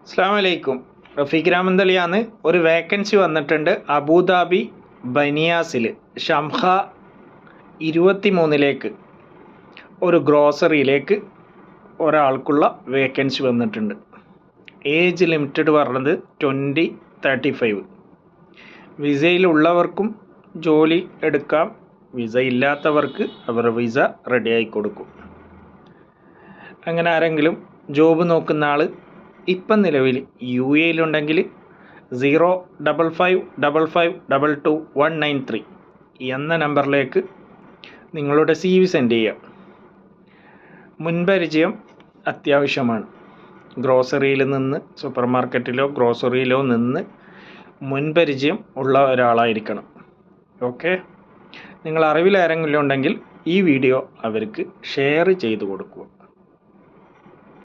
അസ്സലാമലൈക്കും. റഫീഖ് രാമന്തളിയാണ്. ഒരു വേക്കൻസി വന്നിട്ടുണ്ട് അബുദാബി ബനിയാസിൽ ഷംഹ 23 ഒരു ഗ്രോസറിയിലേക്ക് ഒരാൾക്കുള്ള വേക്കൻസി വന്നിട്ടുണ്ട്. ഏജ് ലിമിറ്റഡ് പറഞ്ഞത് 20-35. വിസയിലുള്ളവർക്കും ജോലി എടുക്കാം, വിസ ഇല്ലാത്തവർക്ക് അവർ വിസ റെഡിയായി കൊടുക്കും. അങ്ങനെ ആരെങ്കിലും ജോബ് നോക്കുന്ന ആൾ ഇപ്പം നിലവിൽ UAE-യിലുണ്ടെങ്കിൽ 0555522 എന്ന നമ്പറിലേക്ക് നിങ്ങളുടെ CV സെൻഡ് ചെയ്യാം. മുൻപരിചയം അത്യാവശ്യമാണ്. ഗ്രോസറിയിൽ നിന്ന്, സൂപ്പർ മാർക്കറ്റിലോ ഗ്രോസറിയിലോ നിന്ന് മുൻപരിചയം ഉള്ള ഒരാളായിരിക്കണം. ഓക്കെ, നിങ്ങൾ അറിവിൽ ആരെങ്കിലും ഉണ്ടെങ്കിൽ ഈ വീഡിയോ അവർക്ക് ഷെയർ ചെയ്ത് കൊടുക്കുക.